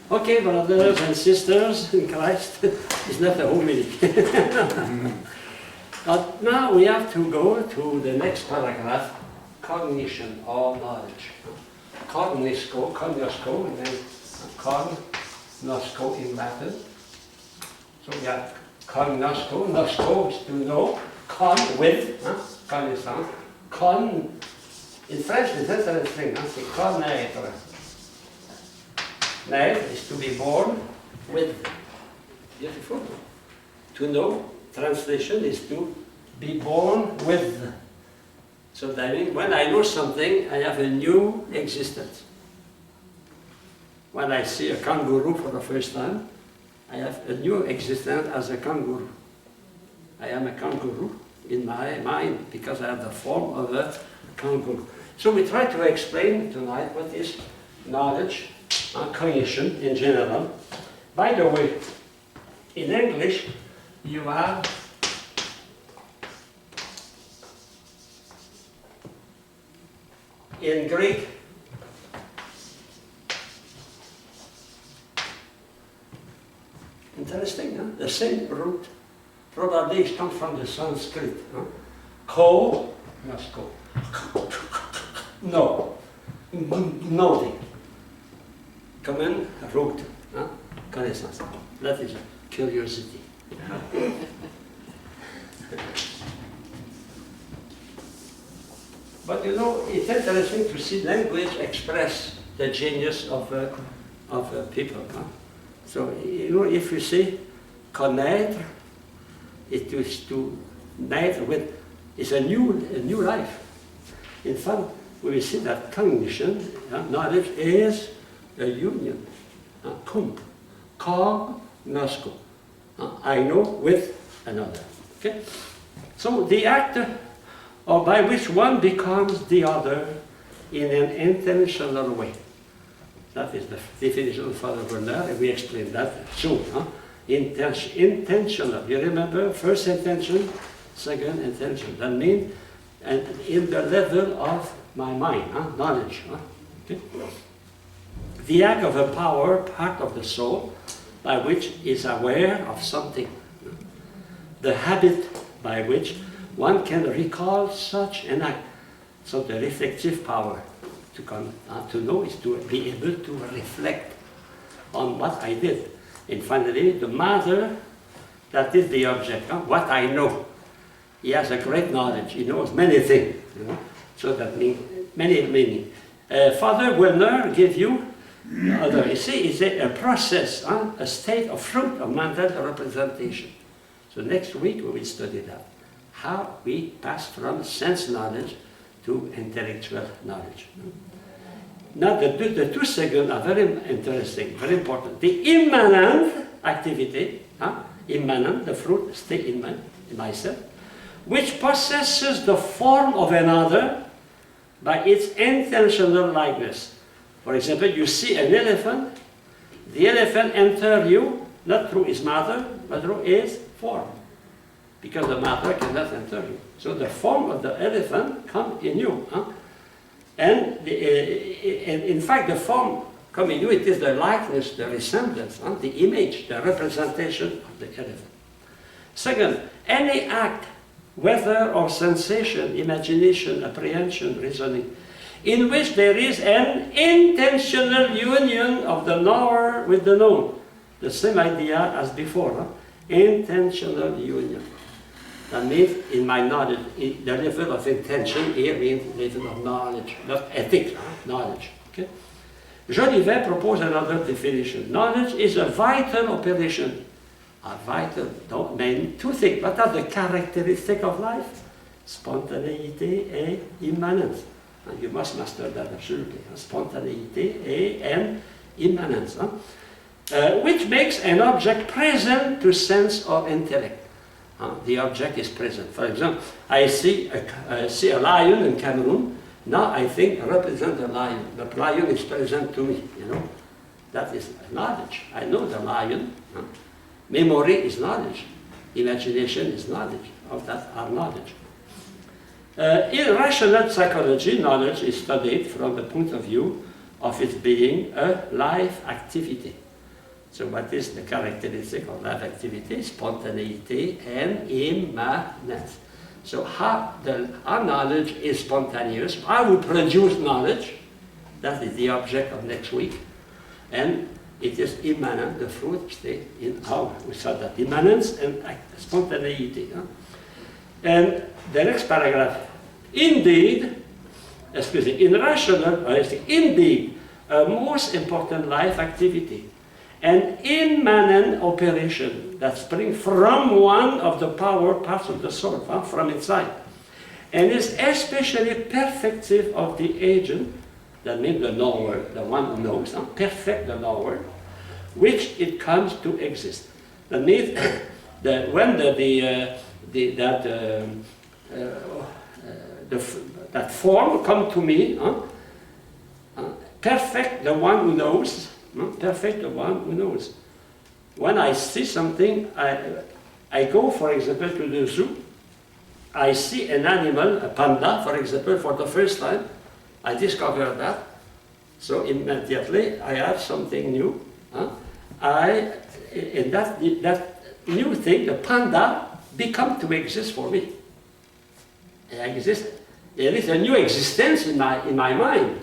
Okay, brothers and sisters in Christ, it's not a homily. But now we have to go to the next paragraph, cognition or knowledge. Cognosco, and then cognosco in Latin. So we have cognosco, nosco is to know, con with, connaissance. Con, in French, it's interesting, c'est connaître. Naître is to be born with. Beautiful. To know, translation is to be born with. So that means when I know something, I have a new existence. When I see a kangaroo for the first time, I have a new existence as a kangaroo. I am a kangaroo in my mind because I have the form of a kangaroo. So we try to explain tonight what is knowledge and cognition in general. By the way, in English, you have in Greek interesting, huh? The same root probably comes from the Sanskrit. Huh? Ko, must go. No, knowing. Common root, huh? Connaissance. That is curiosity. But you know, it's interesting to see language express the genius of people. Huh? So, you know, if you say connaître, it is to naître with, it's a new life. In fact, we see that cognition, knowledge, is a union. Cognosco. I know with another. Okay? So the act or by which one becomes the other in an intentional way. That is the definition of Father Bernard, and we explained that soon. Intentional. You remember, first intention, second intention. That means and in the level of my mind, knowledge. Okay? The act of a power, part of the soul, by which is aware of something. The habit by which one can recall such an act. So the reflective power to know is to be able to reflect on what I did. And finally, the matter, that is the object, what I know. He has a great knowledge, he knows many things. So that means many meaning. Father Werner gave you you see, it's a process, a state of fruit of mental representation. So next week we will study that. How we pass from sense knowledge to intellectual knowledge. Now the two seconds are very interesting, very important. The immanent activity, immanent, the fruit, stay in myself, which possesses the form of another by its intentional likeness. For example, you see an elephant, the elephant enters you, not through his matter, but through his form. Because the matter cannot enter you. So the form of the elephant comes in you. And in fact, the form comes in you, it is the likeness, the resemblance, the image, the representation of the elephant. Second, any act, whether or sensation, imagination, apprehension, reasoning, in which there is an intentional union of the knower with the known. The same idea as before, intentional union. That means in my knowledge, the level of intention here means level of knowledge, not ethics, knowledge. Okay? Jolivet proposed another definition. Knowledge is a vital operation. A vital, don't mean two things. What are the characteristics of life? Spontaneity and immanence. And you must master that absolutely. Spontaneity and immanence. Which makes an object present to sense or intellect. The object is present. For example, I see a lion in Cameroon. Now I think I represent the lion. The lion is present to me. That is knowledge. I know the lion. Memory is knowledge. Imagination is knowledge. All that are knowledge. In rational psychology, knowledge is studied from the point of view of it being a life activity. So what is the characteristic of life activity? Spontaneity and immanence. So our knowledge is spontaneous. How we produce knowledge, that is the object of next week. And it is immanent, the fruit stays in how we saw that. Immanence and spontaneity. Huh? And the next paragraph, indeed, in rational, indeed, a most important life activity, an immanent operation that springs from one of the power parts of the soul, from inside, and is especially perfective of the agent, that means the knower, the one who knows, perfect the knower, which it comes to exist. That means that when that form come to me, perfect the one who knows, perfect the one who knows. When I see something, I go, for example, to the zoo, I see an animal, a panda, for example, for the first time, I discover that, so immediately I have something new. And that new thing, the panda, become to exist for me. There is a new existence in my mind.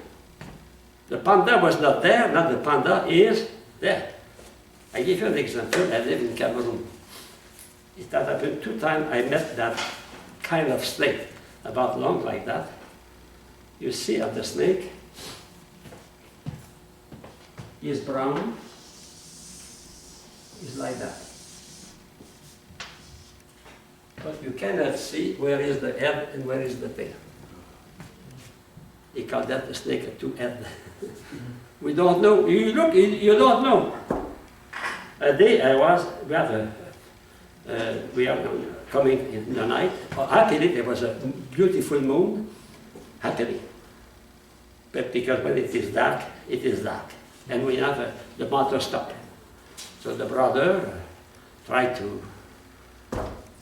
The panda was not there, now the panda is there. I give you an example. I live in Cameroon. It had happened 2 times. I met that kind of snake, about long like that. You see the snake is brown, is like that. But you cannot see where is the head and where is the tail. He called that the snake a 2-head. We don't know. You look, you don't know. A day we are coming in the night. Happily, there was a beautiful moon. Happily. But because when it is dark, and we have the motor stop. So the brother tried to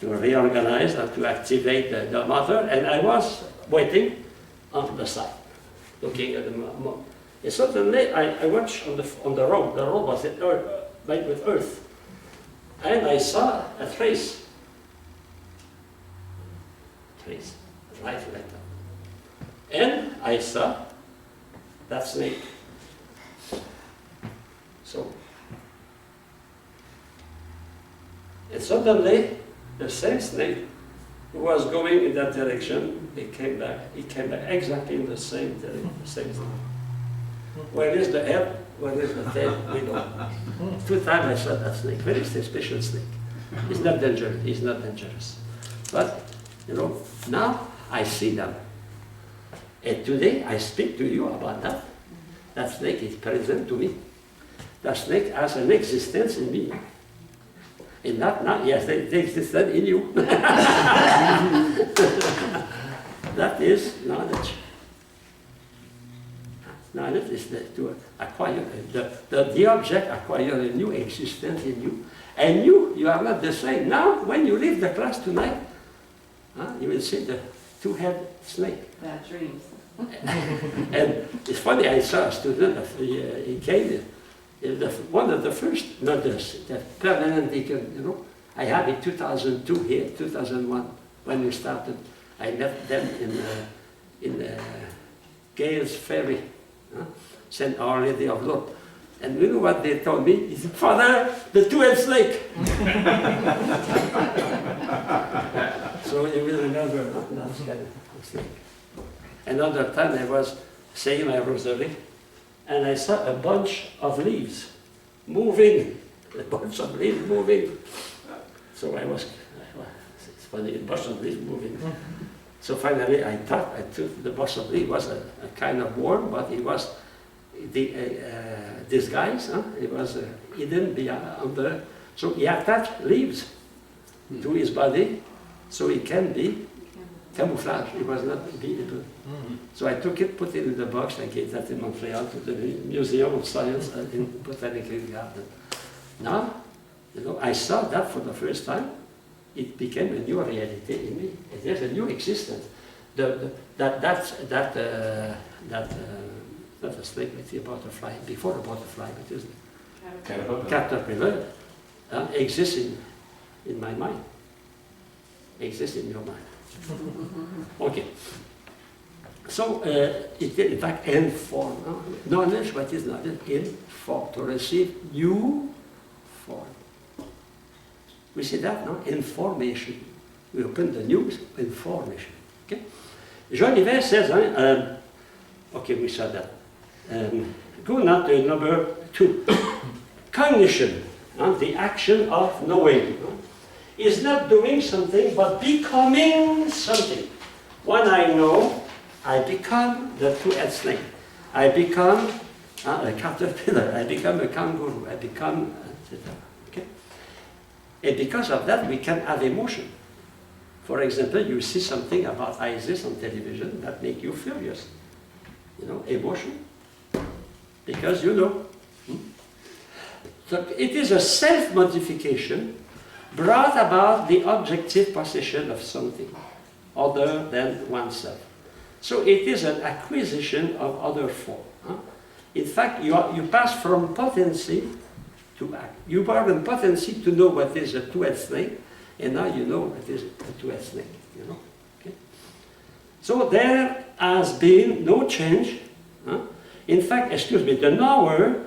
reorganize and to activate the motor, and I was waiting on the side, looking at the motor. And suddenly I watched on the road. The road was made with earth, and I saw a trace, right like that. And I saw that snake. So, and suddenly, the same snake who was going in that direction, he came back exactly in the same direction, the same thing. Where is the head? Where is the tail? We don't know. 2 times I saw that snake. Very special snake. It's not dangerous. It's not dangerous. But, now I see them. And today I speak to you about that. That snake is present to me. That snake has an existence in me. And not yes, they existed in you. That is knowledge. Knowledge is to acquire, the object acquire a new existence in you. And you are not the same. Now, when you leave the class tonight, you will see the 2-head snake. Bad dreams. And it's funny, I saw a student, he came, one of the first, not the permanent deacon, I had in 2002 here, 2001, when we started. I met them in Gales Ferry, St. Our Lady of Lourdes. And you know what they told me? He said, Father, the 2-head snake. So you will remember that kind of snake. Another time I was saying my rosary, and I saw a bunch of leaves moving, a bunch of leaves moving. So it's funny, a bunch of leaves moving. So finally I thought the bunch of leaves was a kind of worm, but it was disguise. It was hidden under. So he attached leaves to his body, so it can be camouflage. It was not visible. So I took it, put it in the box, and gave that in Montreal to the Museum of Science in Botanical Garden. Now, I saw that for the first time. It became a new reality in me. There's a new existence. That not a snake, it's a butterfly. Before the butterfly, it is Caterpillar. caterpillar, exists in my mind. Exists in your mind. Okay. So it in fact inform. Knowledge, what is knowledge? Inform, to receive new form. We see that, no? Information. We open the news, information. Okay? Jolivet says, okay, we said that. Go now to number 2. Cognition, the action of knowing, is not doing something but becoming something. When I know, I become the two-headed snake. I become a caterpillar. I become a kangaroo. I become, etc. Okay? And because of that, we can have emotion. For example, you see something about ISIS on television that make you furious. You know, emotion. Because you know. So it is a self-modification brought about the objective possession of something other than oneself. So it is an acquisition of other form. In fact, you pass from potency to act. You are in potency to know what is a two-headed snake, and now you know what is a two-headed snake. You know. Okay? So there has been no change. In fact, excuse me, the knower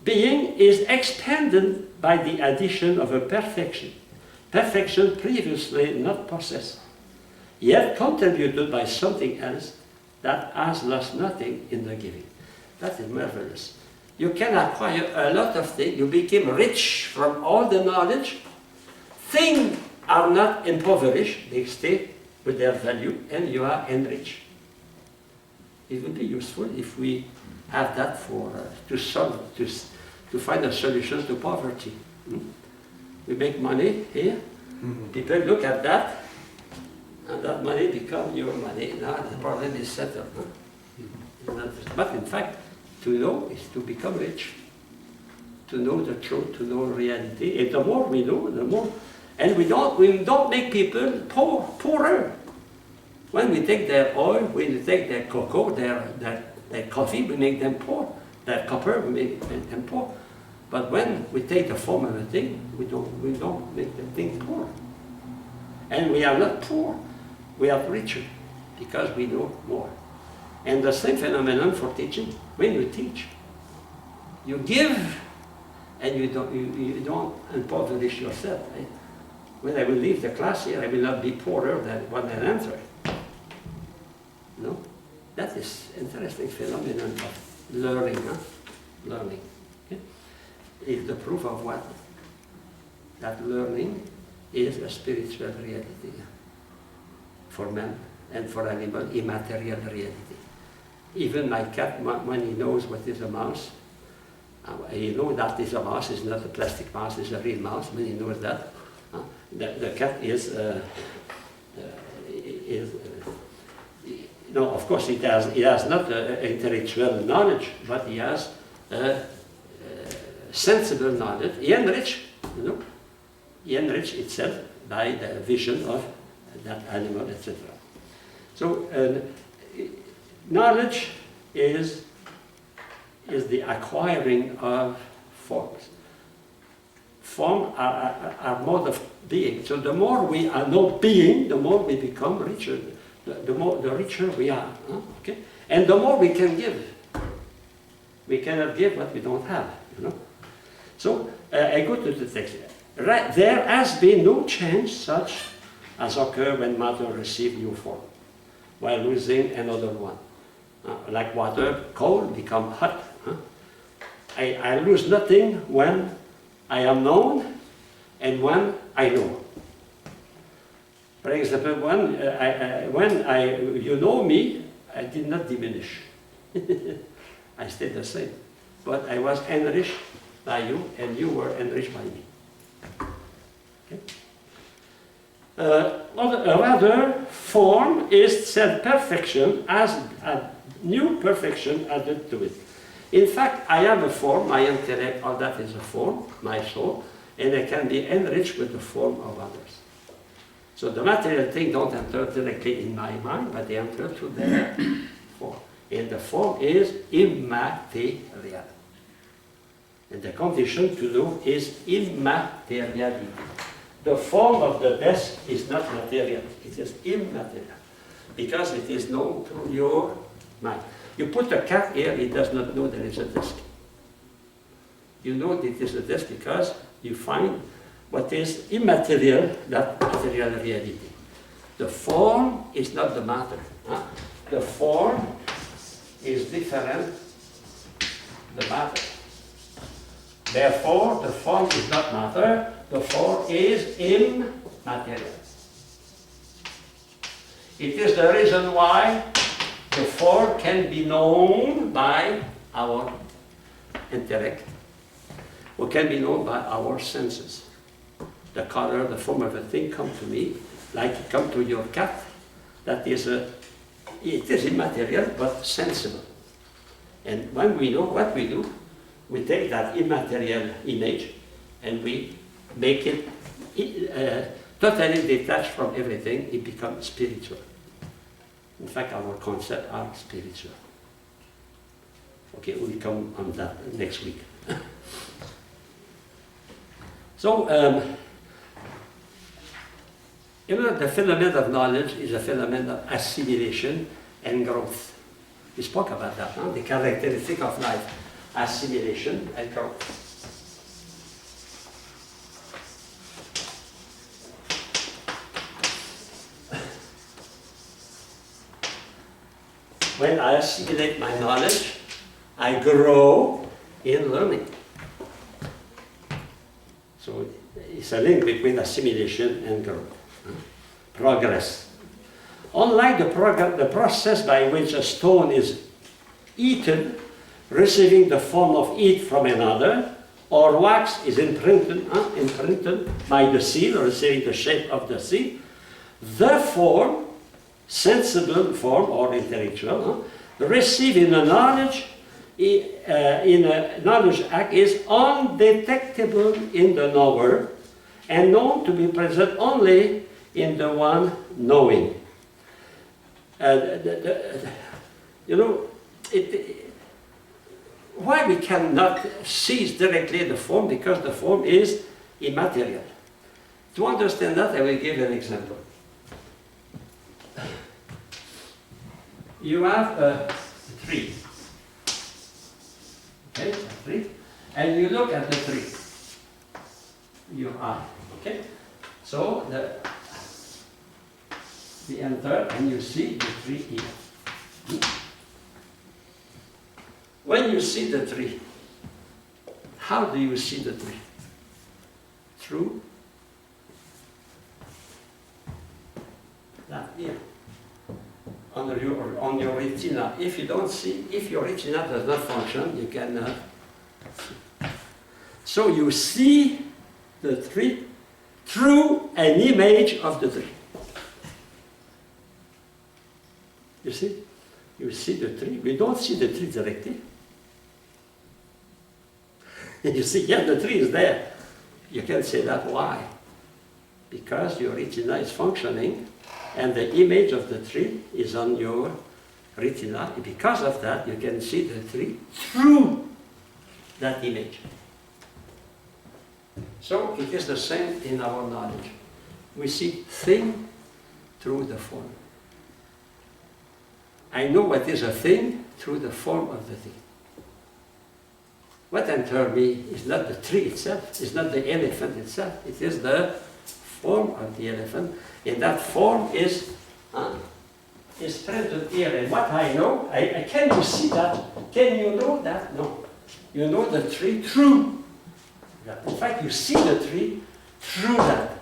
being is expanded by the addition of a perfection. Perfection previously not possessed, yet contributed by something else that has lost nothing in the giving. That is marvelous. You can acquire a lot of things. You become rich from all the knowledge. Things are not impoverished. They stay with their value, and you are enriched. It would be useful if we have that for to find a solution to poverty. We make money here. People look at that, and that money becomes your money. Now the problem is settled. But in fact, to know is to become rich. To know the truth, to know reality. And the more we know, the more. And we don't make people poorer. When we take their oil, when we take their cocoa, their coffee, we make them poor. Their copper, we make them poor. But when we take the form of a thing, we don't make the thing poor. And we are not poor, we are richer because we know more. And the same phenomenon for teaching. When you teach, you give, and you don't impoverish yourself. Right? When I will leave the class here, I will not be poorer than when I enter. No, that is interesting phenomenon of learning. Learning. Is the proof of what? That learning is a spiritual reality for man and for animal, immaterial reality. Even my cat, when he knows what is a mouse, he knows that is a mouse, it's not a plastic mouse, it's a real mouse. When he knows that, the cat is no, of course he has not intellectual knowledge, but he has sensible knowledge. He enrich, you know, he enrich itself by the vision of that animal, etc. So knowledge is the acquiring of forms. Form are mode of being. So the more we are not being, the more we become richer. The richer we are. Okay? And the more we can give. We cannot give what we don't have. You know. So I go to the text. Right, there has been no change such as occur when matter receives new form, while losing another one. Like water, cold become hot. I lose nothing when I am known and when I know. For example, when you know me, I did not diminish. I stayed the same. But I was enriched by you, and you were enriched by me. Okay? Rather, form is self-perfection as a new perfection added to it. In fact, I have a form, my intellect, all that is a form, my soul, and I can be enriched with the form of others. So the material thing don't enter directly in my mind, but they enter through their form. and the form is immaterial. And the condition to do is immateriality. The form of the desk is not material, it is immaterial, because it is known through your mind. You put a cat here, it does not know there is a desk. You know it is a desk because you find what is immaterial, that material reality. The form is not the matter. Huh? The form is different, the matter. Therefore, the form is not matter, the form is immaterial. It is the reason why the form can be known by our intellect, or can be known by our senses. The color, the form of a thing come to me, like it come to your cat. That is it is immaterial but sensible. And when we know what we do, we take that immaterial image and we make it totally detached from everything. It becomes spiritual. In fact, our concepts are spiritual. Okay, we'll come on that next week. So, you know, the phenomenon of knowledge is a phenomenon of assimilation and growth. We spoke about that, huh? The characteristic of life, assimilation and growth. When I assimilate my knowledge, I grow in learning. So it's a link between assimilation and growth. Progress. Unlike the process by which a stone is eaten, receiving the form of heat from another, or wax is imprinted by the seal, receiving the shape of the seal, the form, sensible form or intellectual, received in a knowledge, in a knowledge act is undetectable in the knower and known to be present only in the one knowing. You know, why we cannot seize directly the form? Because the form is immaterial. To understand that, I will give an example. You have a tree. Okay, a tree. And you look at the tree. Your eye. Okay? So we enter and you see the tree here. When you see the tree, how do you see the tree? Through that here. On your retina. If you don't see, if your retina does not function, you cannot see. So you see the tree through an image of the tree. You see? You see the tree. We don't see the tree directly. You see, yeah, the tree is there. You can say that. Why? Because your retina is functioning and the image of the tree is on your retina. Because of that, you can see the tree through that image. So it is the same in our knowledge. We see thing through the form. I know what is a thing through the form of the thing. What enters me is not the tree itself, it's not the elephant itself, it is the form of the elephant, and that form is present here. And what I know, can you see that? Can you know that? No. You know the tree through that. In fact, you see the tree through that.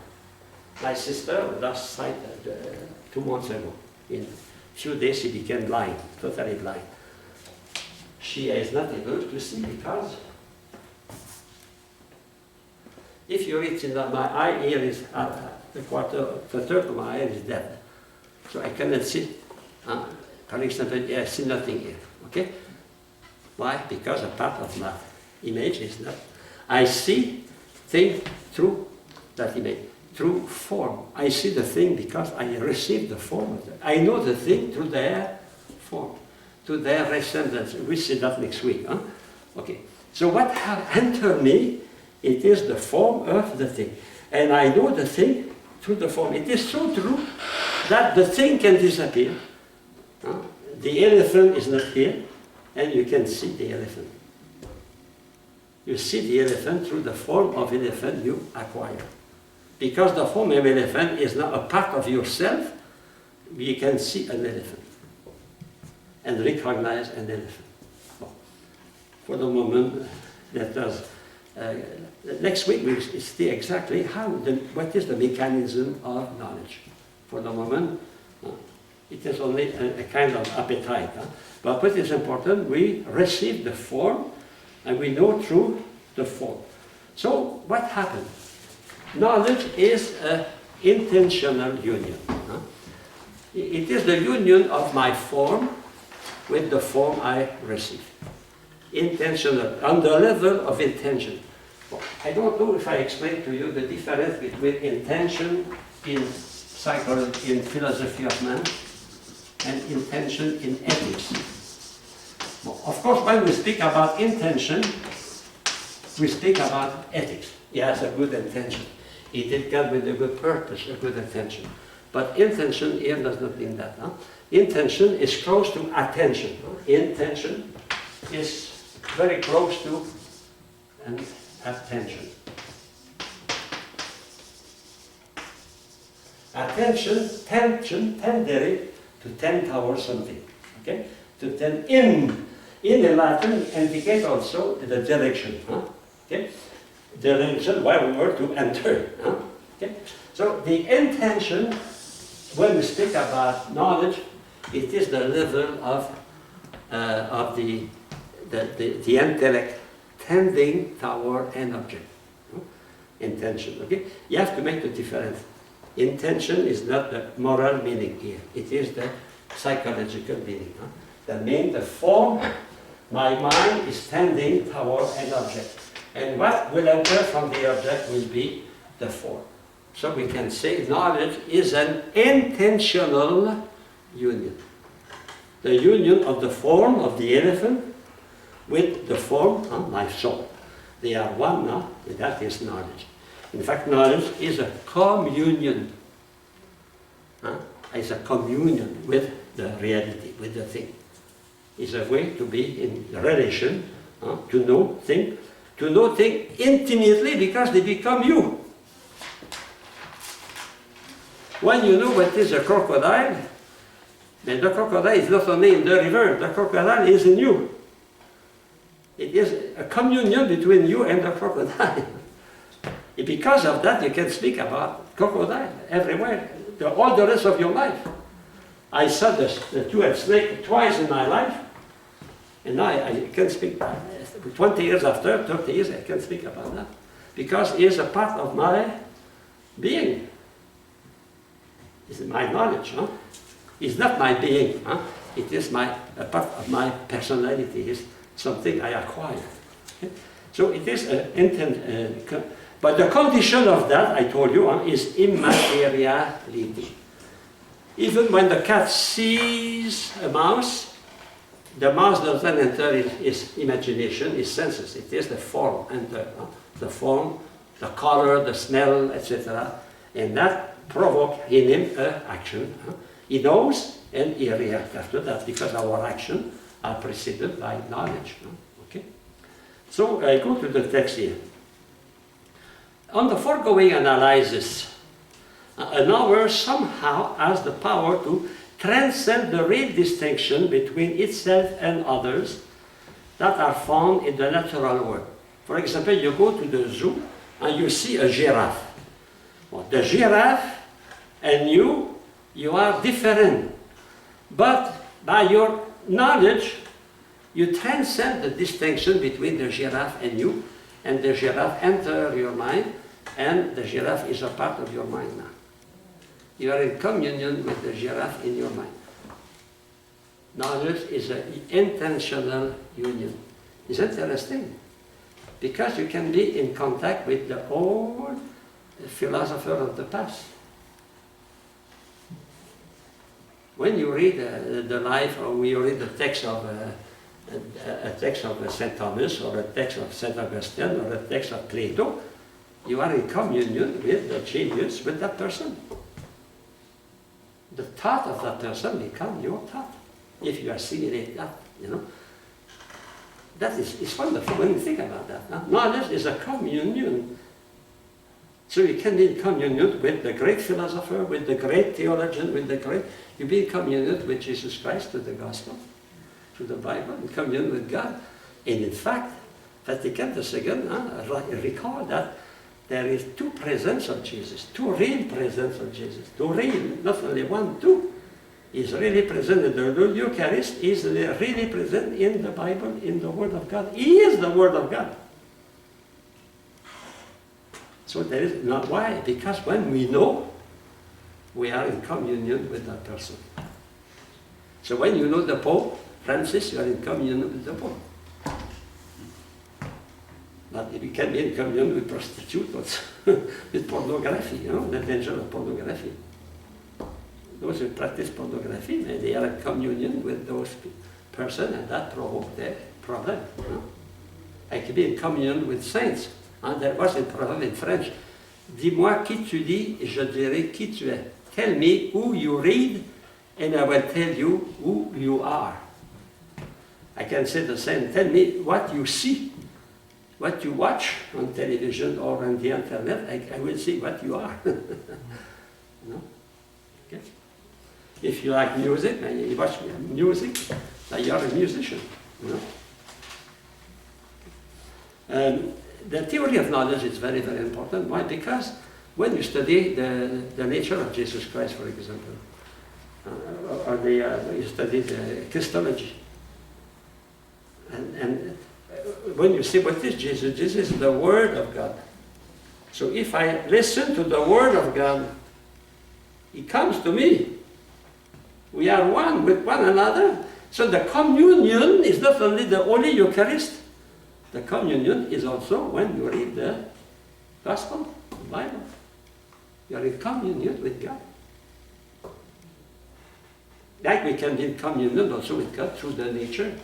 My sister lost sight 2 months ago. In a few days she became blind, totally blind. She is not able to see because if you reach in my eye here is the third of my eye is dead. So I cannot see. For example, I see nothing here. Okay? Why? Because a part of my image is not. I see things through that image, through form. I see the thing because I receive the form of it. I know the thing through their form. to their resemblance. We see that next week. Huh? Okay. So what has entered me, it is the form of the thing. And I know the thing through the form. It is so true that the thing can disappear. Huh? The elephant is not here, and you can see the elephant. You see the elephant through the form of elephant you acquire. Because the form of elephant is not a part of yourself, you can see an elephant and recognize an elephant. Well, for the moment, let us, next week we'll see exactly what is the mechanism of knowledge. For the moment, it is only a kind of appetite. Huh? But what is important, we receive the form and we know through the form. So what happens? Knowledge is an intentional union. Huh? It is the union of my form with the form I receive. Intentional, on the level of intention. Well, I don't know if I explained to you the difference between intention in psychology, in philosophy of man, and intention in ethics. Well, of course, when we speak about intention, we speak about ethics. He has a good intention. He did God with a good purpose, a good intention. But intention here does not mean that. Huh? Intention is close to attention. Intention is very close to an attention. Attention, tension, tendere, to tend towards something. Okay? To tend in the Latin indicate also the direction. Huh? Okay? Direction where we were to enter. Huh? Okay? So the intention, when we speak about knowledge, it is the level of the intellect tending toward an object. Huh? Intention. Okay? You have to make the difference. Intention is not the moral meaning here. It is the psychological meaning. Huh? That means the form, my mind is tending toward an object. And what will enter from the object will be the form. So we can say knowledge is an intentional union. The union of the form of the elephant with the form of my soul. They are one now, and that is knowledge. In fact, knowledge is a communion. It's a communion with the reality, with the thing. It's a way to be in relation, to know things intimately because they become you. When you know what is a crocodile, then the crocodile is not only in the river, the crocodile is in you. It is a communion between you and the crocodile. Because of that, you can speak about crocodile everywhere, all the rest of your life. I saw the two-headed snake twice in my life, and now I can speak. 20 years after, 30 years, I can speak about that. Because it is a part of my being. It's my knowledge. Huh? It's not my being. Huh? It is a part of my personality. It's something I acquire. Okay? So it is but the condition of that, I told you, is immateriality. Even when the cat sees a mouse, the mouse doesn't enter his imagination, his senses. It is the form, the form, the color, the smell, etc. And that provokes in him an action. He knows and he reacts after that because our actions are preceded by knowledge. Okay? So I go to the text here. On the foregoing analysis, a knower somehow has the power to transcend the real distinction between itself and others that are found in the natural world. For example, you go to the zoo and you see a giraffe. Well, the giraffe and you are different. But by your knowledge, you transcend the distinction between the giraffe and you, and the giraffe enters your mind, and the giraffe is a part of your mind now. You are in communion with the giraffe in your mind. Knowledge is an intentional union. It's interesting, because you can be in contact with the old philosopher of the past. when you read the life, or when you read the text of a text of St. Thomas, or a text of St. Augustine, or a text of Plato, you are in communion with the genius, with that person. The thought of that person becomes your thought, if you assimilate that, you know. That is wonderful when you think about that. Huh? Knowledge is a communion. So you can be in communion with the great philosopher, with the great theologian, you be in communion with Jesus Christ, to the gospel, to the Bible, in communion with God. And in fact, Vatican II recall that there is two presence of Jesus, two real presence of Jesus, two real, not only one, two. He's really present in the Eucharist, he's really present in the Bible, in the Word of God. He is the Word of God. So there is not why, because when we know, we are in communion with that person. So when you know the Pope Francis, you are in communion with the Pope. But you can be in communion with prostitutes, with pornography, you know, the danger of pornography. Those who practice pornography, they are in communion with those persons, and that provokes their problem. You know? I can be in communion with saints. And there was a proverb in French, dis-moi qui tu lis, je dirai qui tu es. Tell me who you read, and I will tell you who you are. I can say the same, tell me what you see, what you watch on television or on the internet, I will see what you are. You know? Okay? If you like music, and you watch music, you are a musician. You know? The theory of knowledge is very, very important. Why? Because when you study the nature of Jesus Christ, for example, or you study the Christology, and when you see what is Jesus, Jesus is the Word of God. So if I listen to the Word of God, He comes to me. We are one with one another. So the communion is not only the Holy Eucharist, the communion is also when you read the Gospel, the Bible. You are in communion with God. Like we can be in communion also with God through the nature,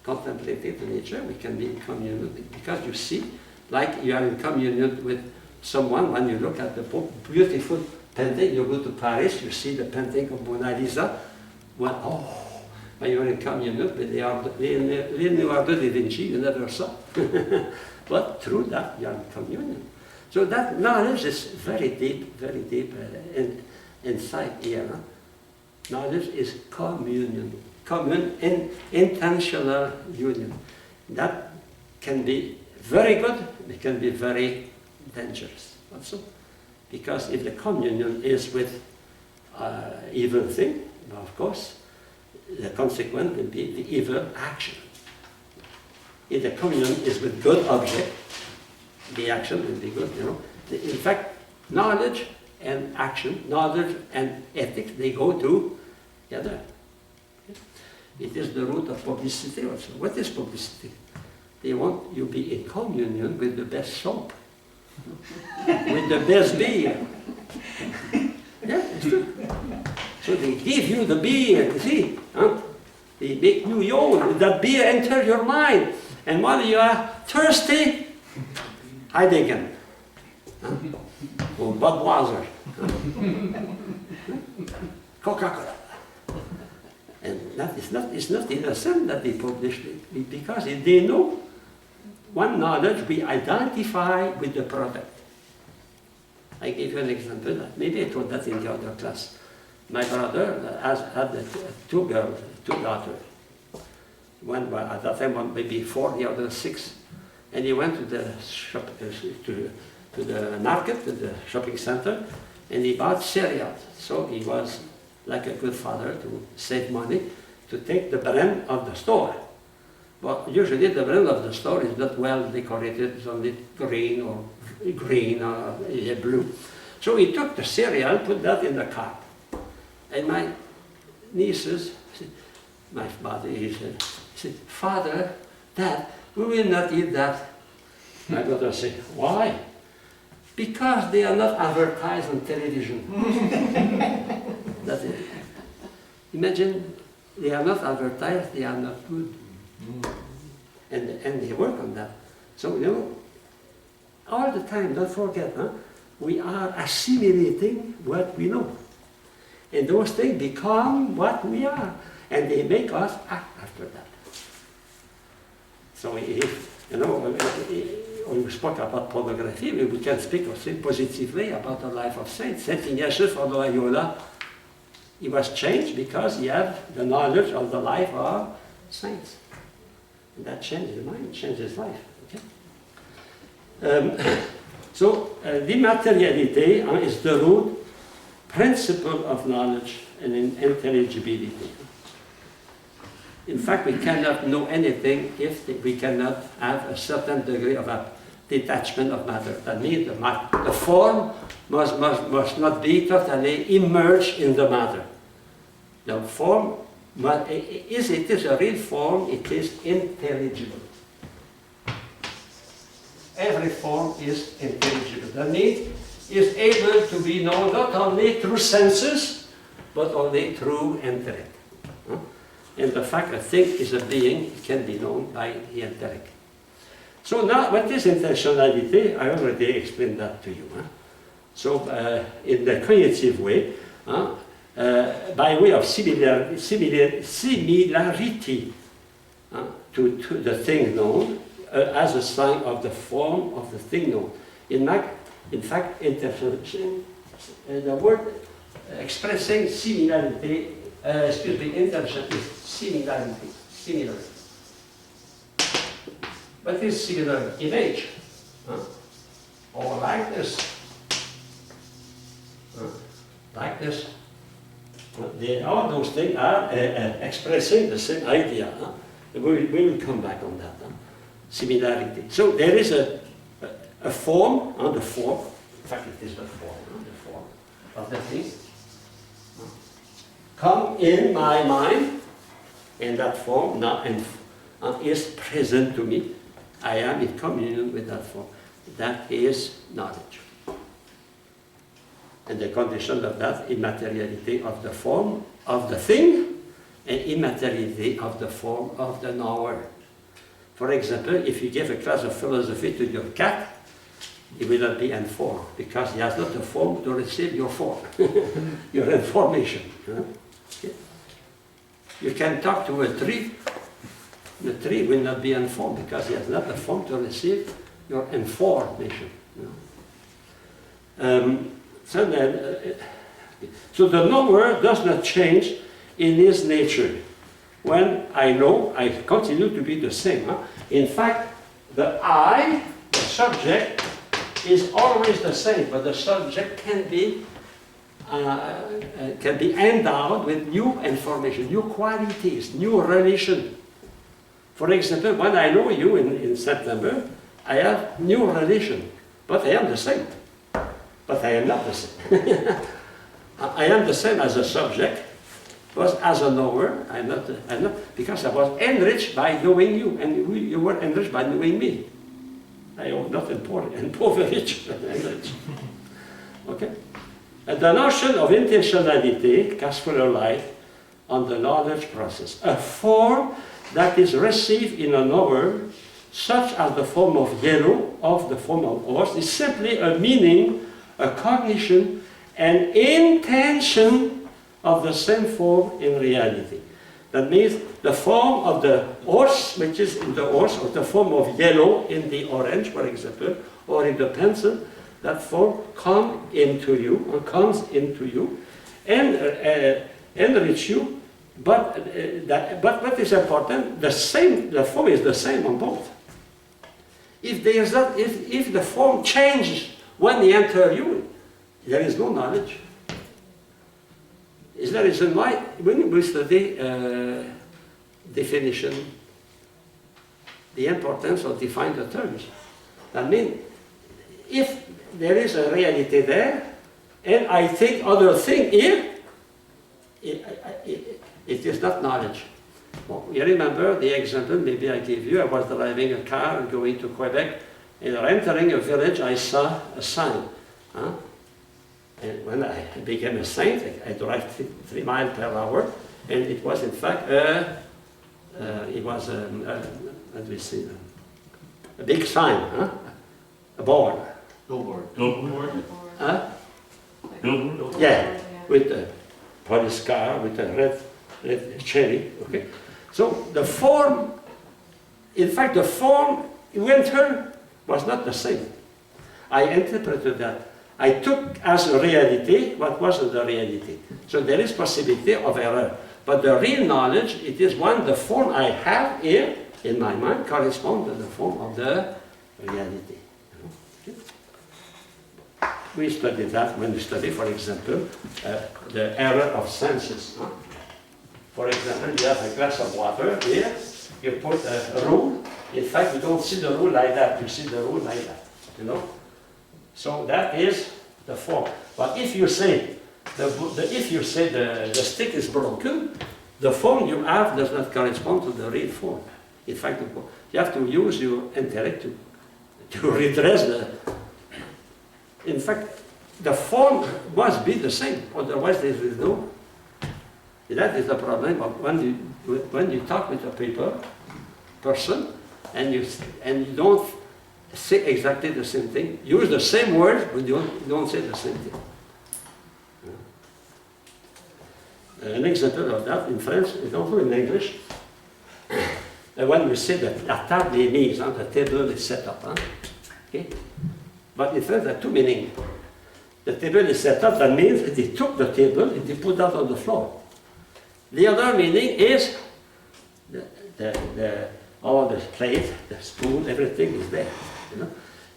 contemplative the nature, we can be in communion with, because you see, like you are in communion with someone when you look at the beautiful painting, you go to Paris, you see the painting of Mona Lisa, well, oh, when you are in communion with Leonardo da Vinci, you never saw. But through that, you are in communion. So that knowledge is very deep inside here. Huh? Knowledge is communion. In intentional union. That can be very good, it can be very dangerous also. Because if the communion is with evil thing, of course, the consequence will be the evil action. If the communion is with good object, the action will be good, you know. In fact, knowledge and action, knowledge and ethics, they go together. It is the root of publicity also. What is publicity? They want you to be in communion with the best soap, with the best beer. Yeah, it's true. So they give you the beer, you see. Huh? They make you yawn. That beer enters your mind. And while you are thirsty, Heidegger. Huh? Or Budweiser. Coca-Cola. And that is not innocent that they publish it, because if they know one knowledge, we identify with the product. I give you an example. Maybe I told that in the other class. My brother had two girls, two daughters. One at that time, one maybe 4, the other 6. And he went to the shop, to the market, to the shopping center, and he bought cereals. So he was like a good father to save money, to take the brand of the store. But usually the brand of the store is not well decorated, it's only green or blue. So he took the cereal, put that in the cart. And my nieces, my father, he said, Father, Dad, we will not eat that. My brother said, why? Because they are not advertised on television. That's it. Imagine they are not advertised, they are not good. And they work on that. So, you know, all the time, don't forget, we are assimilating what we know. And those things become what we are. And they make us act after that. So if, you know, when we spoke about pornography, we can speak also positively about the life of saints. Saint Ignatius of Loyola, he was changed because he had the knowledge of the life of saints. And that changed his mind, changed his life. Okay? Immateriality is the root principle of knowledge and intelligibility. In fact, we cannot know anything if we cannot have a certain degree of a detachment of matter. That means the form must not be totally immersed in the matter. The form, it is a real form, it is intelligible. Every form is intelligible. That means is able to be known not only through senses, but only through intellect. And the fact a thing is a being can be known by the intellect. So now, what is intentionality? I already explained that to you. So in the cognitive way, by way of similarity to the thing known, as a sign of the form of the thing known. In fact, interpretation, the word expressing similarity, interpretation is similarity, similar. What is similar? Image, or likeness, likeness. All those things are expressing the same idea. We will come back on that. Similarity. So there is a form, the form, in fact it is the form of the thing, come in my mind, and that form now is present to me. I am in communion with that form. That is knowledge. And the condition of that, immateriality of the form of the thing, and immateriality of the form of the knower. For example, if you give a class of philosophy to your cat, he will not be informed because he has not a form to receive your form, your information. Okay. You can talk to a tree, the tree will not be informed because he has not a form to receive your information. So the knower does not change in his nature. When I know, I continue to be the same. In fact, the I, the subject, is always the same, but the subject can be endowed with new information, new qualities, new relation. For example, when I know you in September, I have new relation, but I am the same. But I am not the same. I am the same as a subject, but as a knower, I'm not, because I was enriched by knowing you, and you were enriched by knowing me. I am not impoverished, enriched. Okay? And the notion of intentionality casts further light on the knowledge process. A form that is received in a knower, such as the form of yellow, of the form of horse, is simply a meaning, a cognition, an intention of the same form in reality. That means the form of the horse, which is in the horse, or the form of yellow in the orange, for example, or in the pencil, that form comes into you, and enrich you. But what is important? The form is the same on both. If the form changes when they enter you, there is no knowledge. Is the reason why when we study definition, the importance of define the terms. That means if there is a reality there, and I think other thing here, it is not knowledge. Well, you remember the example maybe I gave you. I was driving a car and going to Quebec, and entering a village, I saw a sign. And when I became a saint, I drive 3 miles per hour, And it was in fact it was how do we say, a big sign, huh? A board. Billboard. Huh? Billboard. Yeah, with a police car with a red cherry. Okay, so the form, in fact, the form in winter was not the same. I interpreted that. I took as a reality what wasn't the reality. So there is possibility of error. But the real knowledge, it is one, the form I have here in my mind corresponds to the form of the reality. Okay? We study that when we study, for example, the error of senses. Huh? For example, you have a glass of water here, you put a rule. In fact, you don't see the rule like that, you see the rule like that. You know? So that is the form. But if you say the stick is broken, the form you have does not correspond to the real form. In fact, you have to use your intellect to redress the. In fact, the form must be the same, otherwise there is no. That is the problem of when you talk with a person and you don't say exactly the same thing. Use the same words, but you don't say the same thing. An example of that in French is also in English. When we say that la table est mise, the table is set up. Okay? But in French there are two meanings. The table is set up, that means that they took the table and they put that on the floor. The other meaning is all the plate, the spoon, everything is there. You know?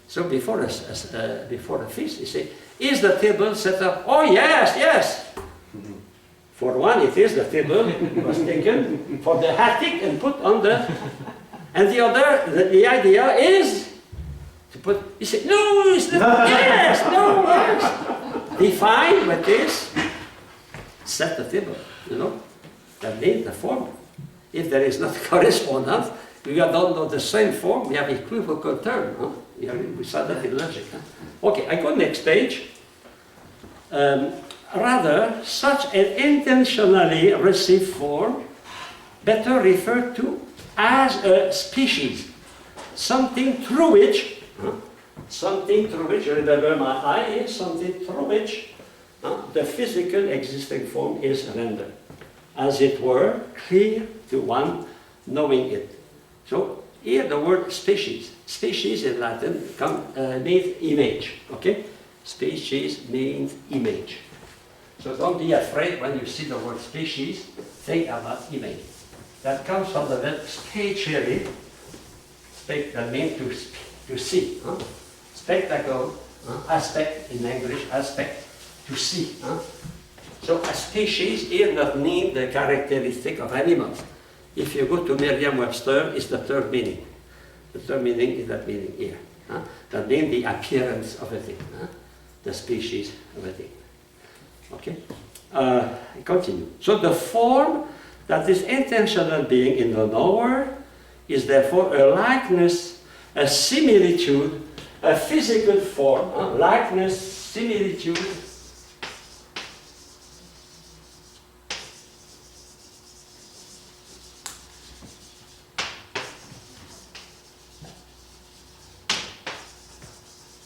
So before a feast, you say, is the table set up? Oh yes, yes. For one, it is the table was taken for the attic and put on the. And the other, the idea is to put. You say, no, it's not. Yes, no, yes. Define what is. Set the table. You know, that means the form. If there is not correspondence, we don't know the same form. We have equivocal term. Huh? We saw that in logic. Huh? Okay, I go next page. Rather, such an intentionally received form better referred to as a species, something through which, remember my eye is something through which the physical existing form is rendered, as it were, clear to one knowing it. So here the word species in Latin means image, okay? Species means image. So don't be afraid when you see the word species, think about image. That comes from the word spatially, that means to see. Huh? Spectacle, aspect in English, aspect, to see. Huh? So a species here does not mean the characteristic of animals. If you go to Merriam-Webster, it's the third meaning. The third meaning is that meaning here. Huh? That means the appearance of a thing, the species of a thing. Okay? Continue. So the form that is intentional being in the knower is therefore a likeness, a similitude, a physical form, likeness, similitude,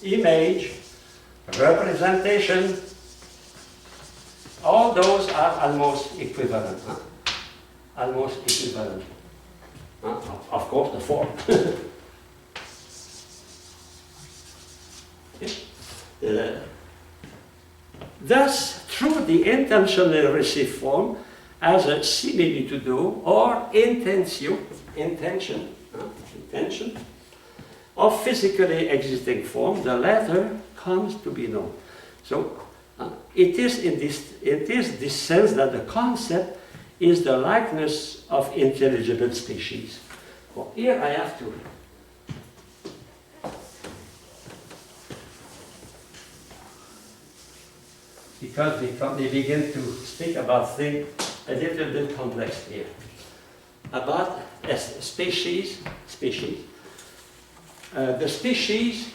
image, representation, all those are almost equivalent. Almost equivalent. Of course, the form. Thus, through the intentionally received form as a similitude or intention of physically existing form, the latter comes to be known. So it is this sense that the concept is the likeness of intelligible species. Well, here I have to. Because we begin to speak about things a little bit complex here. About a species. The species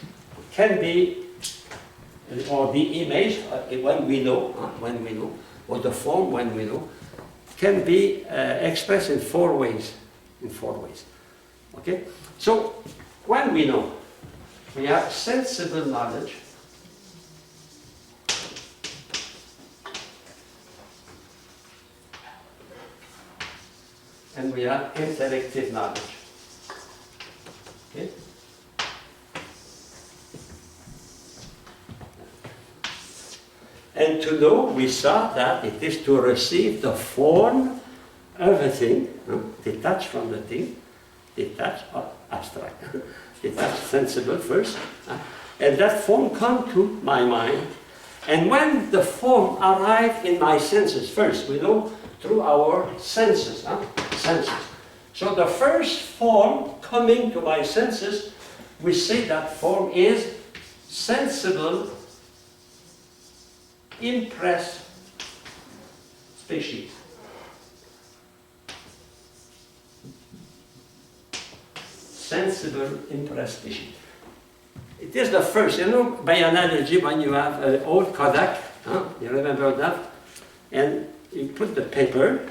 can be, or the image, when we know, or the form when we know, can be expressed in 4 ways. In 4 ways. Okay? So, when we know, we have sensible knowledge, and we have intellective knowledge. Okay? And to know, we saw that it is to receive the form of a thing, detached from the thing, detached or abstract, detached, sensible first, and that form come to my mind. And when the form arrived in my senses first, we know through our senses, senses. So the first form coming to my senses, we say that form is sensible impressed species. Sensible impressed species. It is the first, you know, by analogy, when you have an old Kodak, you remember that, and you put the paper,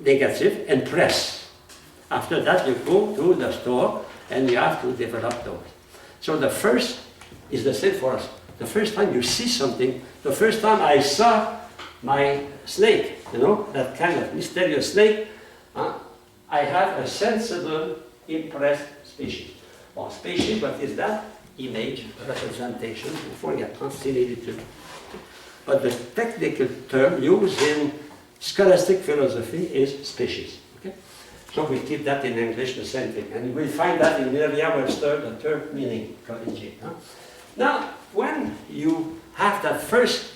negative, and press. After that, you go to the store, and you have to develop those. So the first is the same for us. The first time you see something, the first time I saw my snake, you know, that kind of mysterious snake, I have a sensible, impressed species. Well, species, what is that? Image, representation, before you translated to. But the technical term used in scholastic philosophy is species. Okay? So we keep that in English, the same thing. And you will find that in Merriam-Webster, the third meaning, Now, when you have that first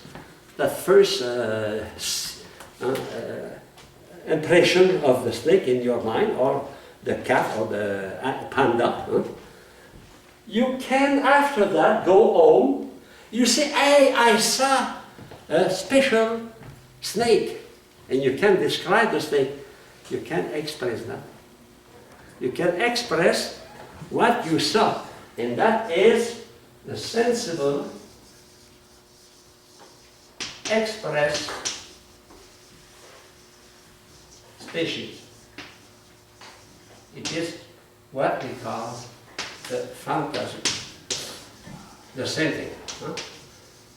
impression of the snake in your mind, or the cat or the panda, you can after that go home, you say, hey, I saw a special snake, and you can describe the snake. You can express that. You can express what you saw, and that is the sensible, expressed species. It is what we call the phantasm. The same thing.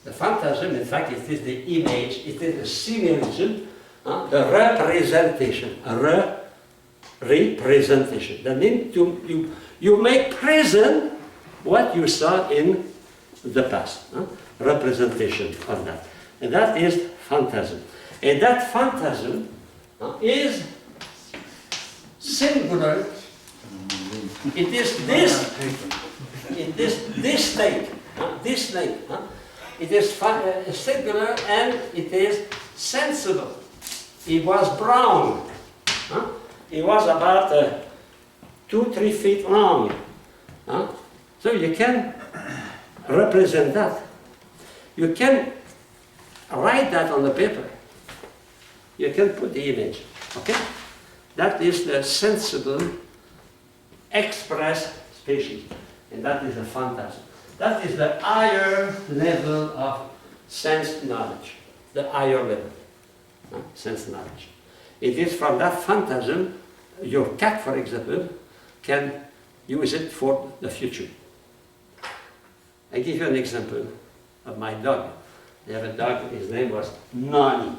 The phantasm, in fact, it is the image, it is the symbolism, the representation. Representation. That means you make present what you saw in the past. Representation of that. And that is phantasm. And that phantasm is singular. It is this state. This state. It is singular and it is sensible. It was brown. It was about 2-3 feet long. So you can represent that. You can write that on the paper. You can put the image. Okay? That is the sensible, expressed species. And that is a phantasm. That is the higher level of sense knowledge. The higher level. Sense knowledge. It is from that phantasm, your cat, for example, can use it for the future. I give you an example of my dog. I have a dog, his name was Nani.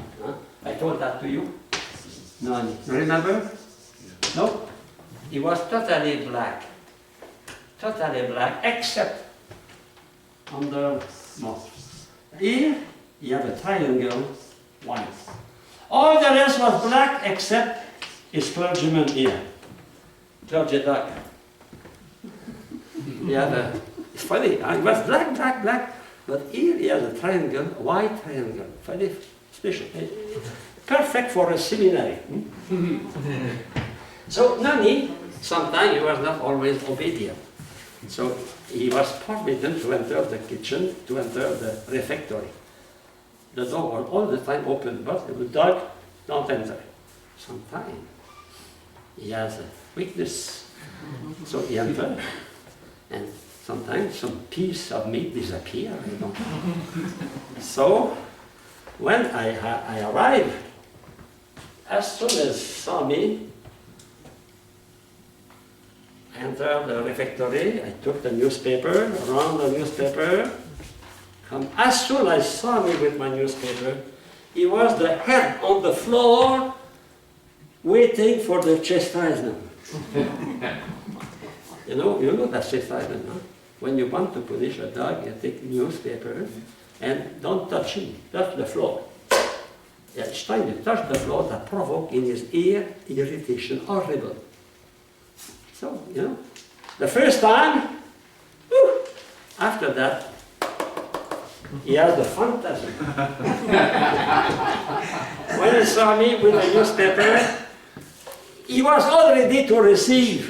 I told that to you. Nani. Remember? No? He was totally black. Totally black, except on the mouth. Here, you have a triangle, white. All the rest was black except his clergyman ear. Clergy dog. He had a, it's funny, it was black, black, black, but here he has a triangle, a white triangle. Very special. Perfect for a seminary. So Nani, sometimes he was not always obedient. So he was forbidden to enter the kitchen, to enter the refectory. The door was all the time open, but the dog don't enter. Sometimes he has a weakness, so he enters, and sometimes some piece of meat disappears. So when I arrived as soon as saw me, I entered the refectory, I took the newspaper, around the newspaper. As soon as saw me with my newspaper, he was the head on the floor, waiting for the chastisement. you know that chastisement, huh? When you want to punish a dog, you take newspaper and don't touch him, touch the floor. Yeah, each time you touch the floor, that provoke in his ear irritation, horrible. So, the first time, whew, after that, he has the phantasm. When he saw me with the newspaper, he was all ready to receive.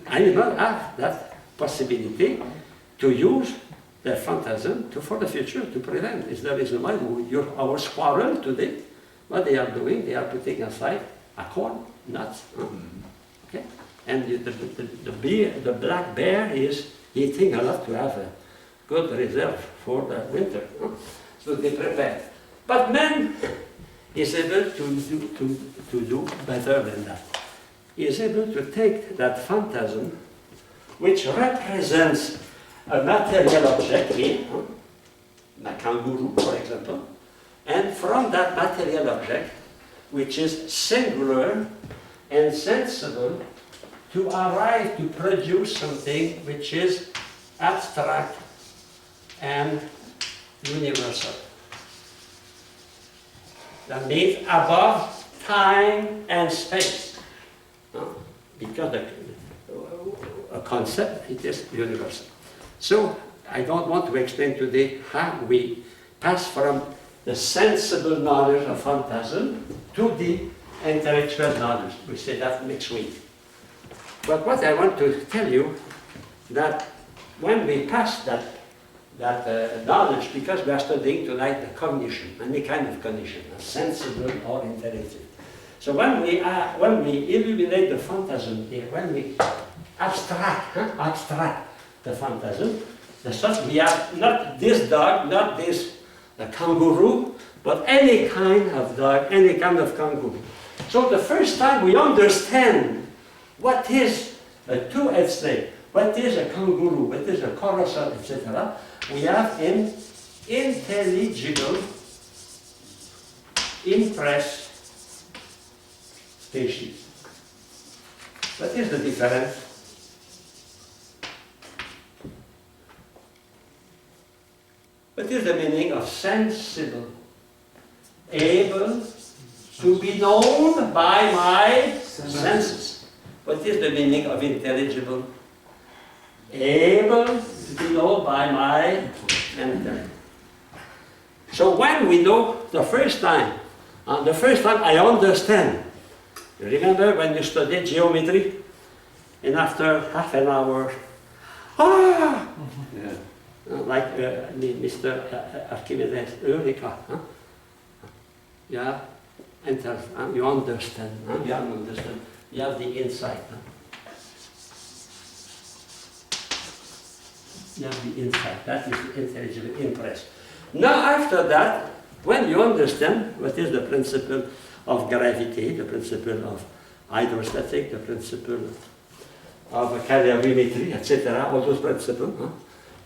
I did not have that possibility to use the phantasm for the future to prevent. Is the reason why our squirrel today, what they are doing, they are putting aside acorn, nuts. Okay? And the black bear is eating a lot to have a good reserve for the winter. So they prepare. But man is able to do better than that. He is able to take that phantasm, which represents a material object here, a kangaroo, for example, and from that material object, which is singular and sensible, to arrive to produce something which is abstract and universal. That means above time and space. Because a concept, it is universal. So, I don't want to explain today how we pass from the sensible knowledge of phantasm to the intellectual knowledge. We say that next week. But what I want to tell you, that when we pass that knowledge, because we are studying tonight the cognition, any kind of cognition, sensible or intellectual. So when we illuminate the phantasm here, when we abstract the phantasm, we have not this dog, not this kangaroo, but any kind of dog, any kind of kangaroo. So the first time we understand what is a two-headed snake, what is a kangaroo, what is a colossal, etc., we have an intelligible, impressed species. What is the difference? What is the meaning of sensible? Able to be known by my senses. What is the meaning of intelligible? Able to be known by my intellect. So when we know the first time I understand. You remember when you studied geometry? And after half an hour, like Mr. Archimedes, Eureka. Yeah, you understand. You understand. You have the insight. You have the insight. That is intelligent, impressed. Now after that, when you understand what is the principle of gravity, the principle of hydrostatic, the principle of calorimetry, etc., all those principles,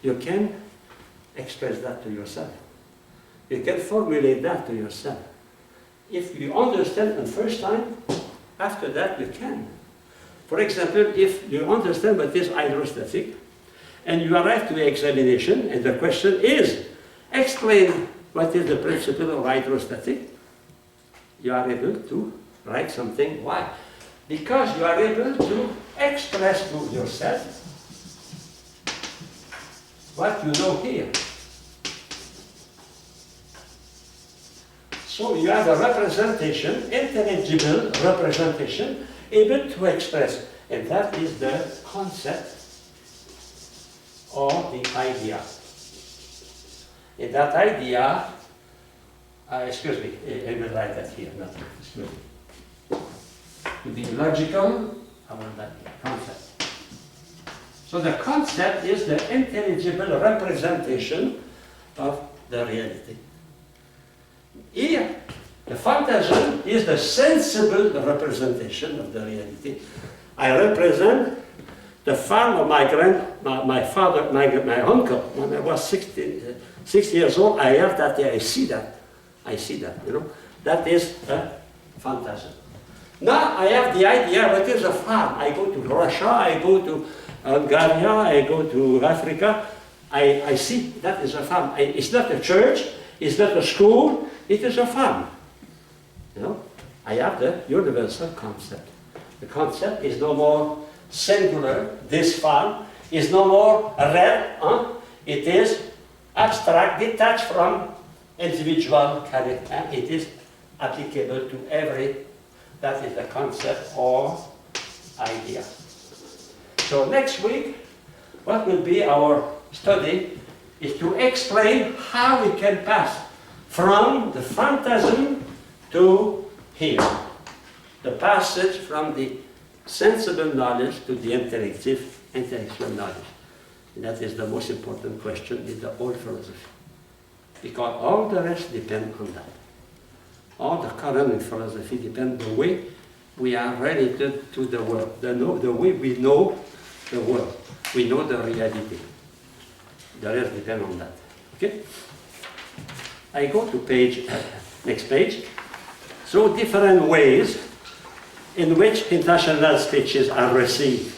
you can express that to yourself. You can formulate that to yourself. If you understand the first time, after that you can. For example, if you understand what is hydrostatic, and you arrive to the examination, and the question is, explain what is the principle of hydrostatic, you are able to write something. Why? Because you are able to express to yourself what you know here. So you have a representation, intelligible representation, able to express. And that is the concept or the idea. And that idea, excuse me, I will write that here, not excuse me. To be logical, I want that concept. So the concept is the intelligible representation of the reality. Here, the phantasm is the sensible representation of the reality. I represent the farm of my father, my uncle. When I was 6 years old, I have that there. I see that, you know. That is a phantasm. Now I have the idea what is a farm. I go to Russia, I go to Hungary, I go to Africa. I see that is a farm. It's not a church, it's not a school, it is a farm. You know, I have the universal concept. The concept is no more singular. This farm is no more red. It is abstract, detached from individual character. It is applicable to every. That is the concept or idea. So next week, what will be our study is to explain how we can pass from the phantasm to here. The passage from the sensible knowledge to the intellectual knowledge. And that is the most important question in the whole philosophy. Because all the rest depend on that. All the current in philosophy depend on the way we are related to the world, the way we know the world. We know the reality. The rest depend on that. Okay? I go to next page. So different ways in which international speeches are received.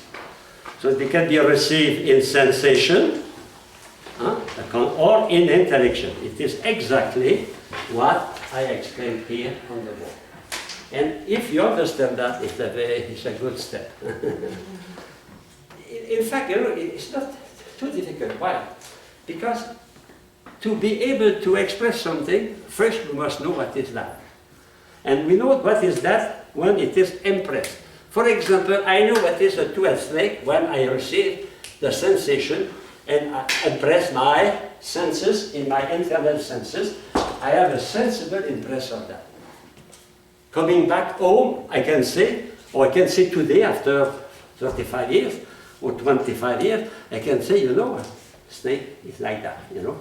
So they can be received in sensation or in intellection. It is exactly what I explained here on the board. And if you understand that, it's a good step. In fact, you know, it's not too difficult. Why? Because to be able to express something, first we must know what is that. And we know what is that when it is impressed. For example, I know what is a two-headed snake when I receive the sensation and I impress my senses, in my internal senses. I have a sensible impression of that. Coming back home, I can say, or I can say today after 35 years or 25 years, I can say, you know, a snake is like that, you know.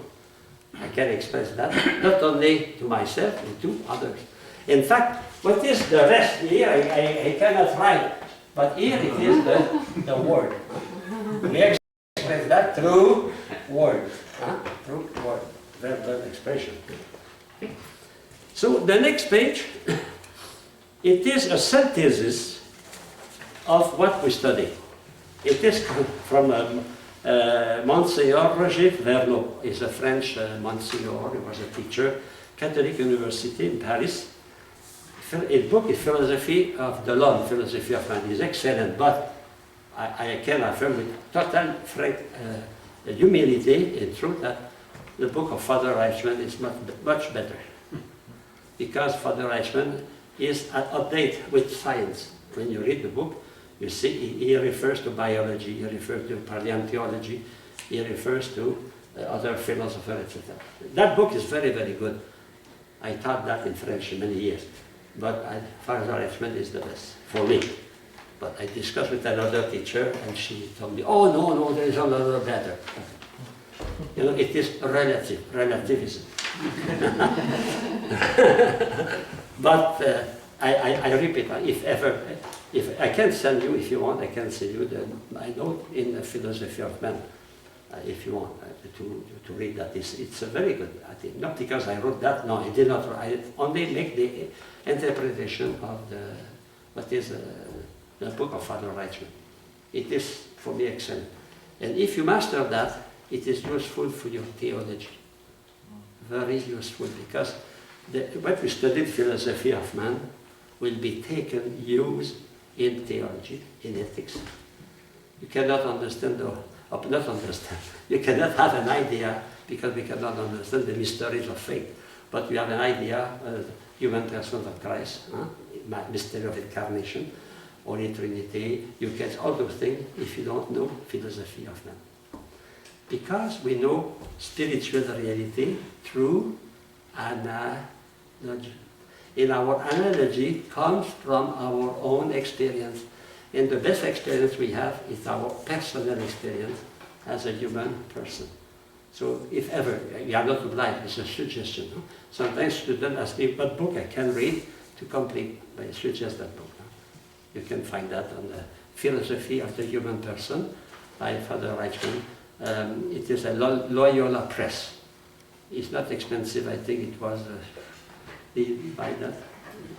I can express that, not only to myself, but to others. In fact, what is the rest here, I cannot write, but here it is the word. We express that through word, through word, verbal expression. So the next page, it is a synthesis of what we study. It is from Monsieur Roger Verneau. He's a French Monsieur, he was a teacher, Catholic University in Paris. His book is Philosophy of the Law, Philosophy of Man. It's excellent, but I can affirm with total humility and truth that the book of Father Reichmann is much better. Because Father Reichmann is up to date with science. When you read the book, you see he refers to biology, he refers to paleontology, he refers to other philosophers, etc. That book is very, very good. I taught that in French many years. But Father Reichmann is the best for me. But I discussed with another teacher and she told me, oh no, there is another better. You know, it is relativism. But I repeat, if I can send you, if you want, I can send you my note in the Philosophy of Man, if you want to read that. It's a very good, I think. Not because I wrote that, no, I did not write it. Only make the interpretation of what is the book of Father Reichmann. It is, for me, excellent. And if you master that, it is useful for your theology. Very useful, because what we studied, philosophy of man, will be taken, used in theology, in ethics. You cannot understand, you cannot have an idea, because we cannot understand the mysteries of faith. But you have an idea, human person of Christ, mystery of incarnation, Holy Trinity, you catch all those things if you don't know philosophy of man. Because we know spiritual reality through analogy. In our analogy comes from our own experience. And the best experience we have is our personal experience as a human person. So if ever, you are not obliged, it's a suggestion. No? Sometimes students ask me what book I can read to complete, I suggest that book. No? You can find that on the Philosophy of the Human Person by Father Reichman. It is a Loyola Press. It's not expensive, I think it was, you buy that?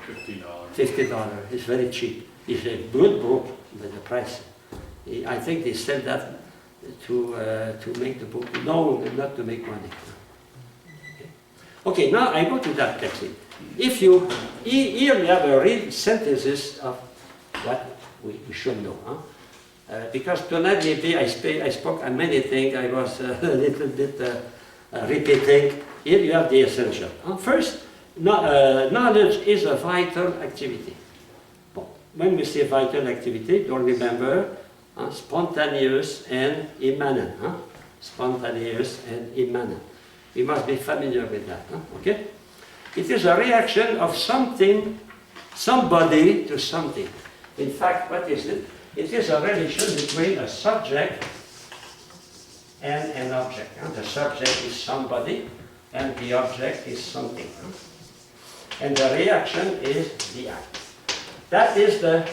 $50. $50. It's very cheap. It's a good book, but the price. I think they sell that to make the book. No, not to make money. Okay, now I go to that text. If you, here we have a real synthesis of what we should know. Huh? Because tonight maybe I spoke on many things, I was a little bit repeating. Here you have the essential. First, knowledge is a vital activity. When we say vital activity, don't remember spontaneous and immanent. Spontaneous and immanent. We must be familiar with that. Okay? It is a reaction of something, somebody to something. In fact, what is it? It is a relation between a subject and an object. The subject is somebody, and the object is something. And the reaction is the act. That is the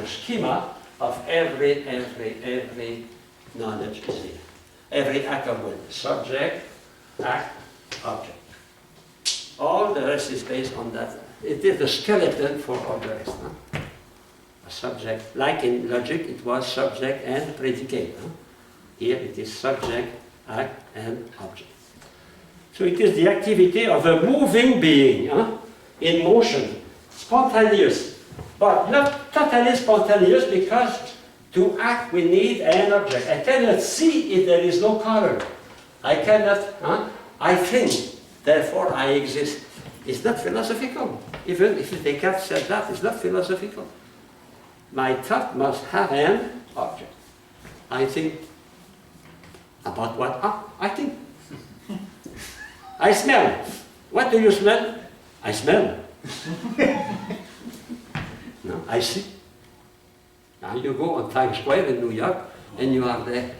schema of every knowledge is here. Every act of will. Subject, act, object. All the rest is based on that. It is the skeleton for all the rest. A subject, like in logic, it was subject and predicate. Here it is subject, act, and object. So it is the activity of a moving being, in motion, spontaneous, but not totally spontaneous, because to act we need an object. I cannot see if there is no color. I cannot, I think, therefore I exist. It's not philosophical. Even if Descartes said that, it's not philosophical. My thought must have an object. I think about what? I think. I smell. What do you smell? I smell. No, I see. Now you go on Times Square in New York and you are there.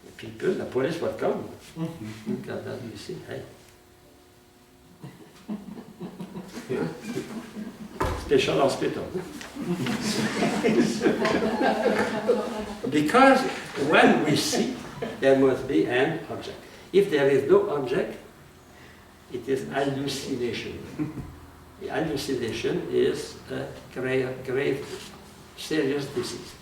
The people, the police will come. Look at that, you see, hey. Special hospital. Because when we see, there must be an object. If there is no object, it is hallucination. The hallucination is a grave, serious disease.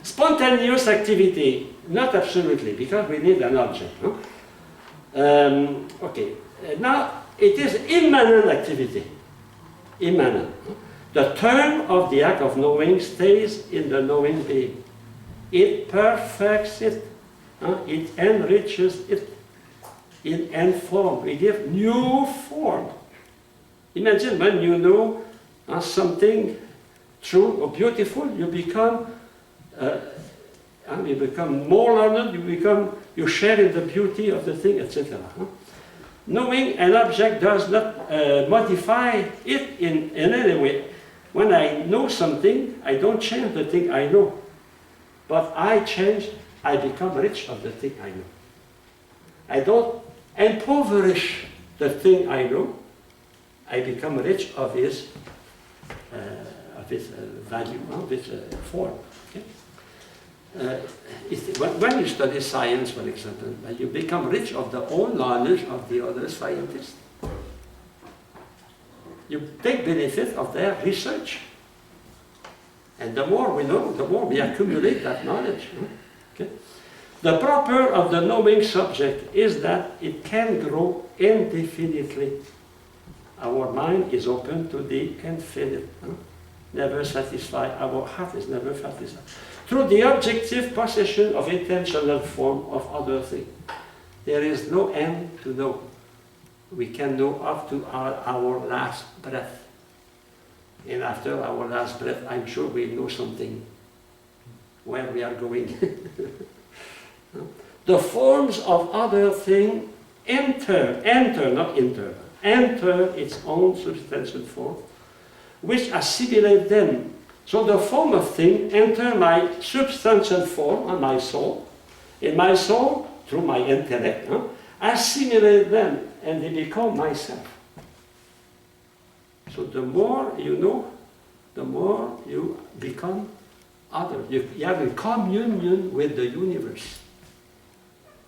Spontaneous activity, not absolutely, because we need an object. No? Okay, now it is immanent activity. Immanent. The term of the act of knowing stays in the knowing being. It perfects it. It enriches it. It informs. It gives new form. Imagine when you know something true or beautiful, you become more learned, you share in the beauty of the thing, etc. Knowing an object does not modify it in any way. When I know something, I don't change the thing I know. But I become rich of the thing I know. I don't impoverish the thing I know. I become rich of its value, of its form. Okay? When you study science, for example, you become rich of the own knowledge of the other scientists. You take benefit of their research. And the more we know, the more we accumulate that knowledge. Okay? The proper of the knowing subject is that it can grow indefinitely. Our mind is open to the infinite. Never satisfied. Our heart is never satisfied. Through the objective possession of intentional form of other things. There is no end to know. We can know up to our last breath. And after our last breath, I'm sure we know something, where we are going. The forms of other things enter its own substantial form, which assimilate them So the form of thing enter my substantial form on my soul. In my soul, through my intellect, assimilate them and they become myself. So the more you know, the more you become other. You have a communion with the universe.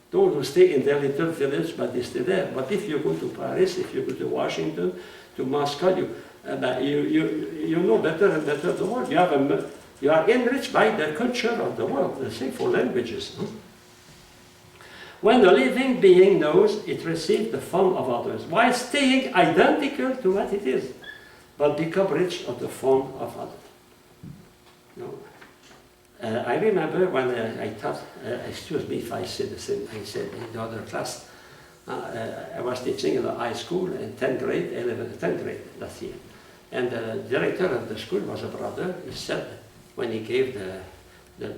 Those who stay in their little village, but they stay there. But if you go to Paris, if you go to Washington, to Moscow, you know better and better the world. You are enriched by the culture of the world, the same for languages. When a living being knows, it receives the form of others, while staying identical to what it is, but become rich of the form of others. No. I remember when I taught, excuse me if I said the same, I said in the other class, I was teaching in the high school in 10th grade, 10th grade last year. And the director of the school was a brother. He said, when he gave the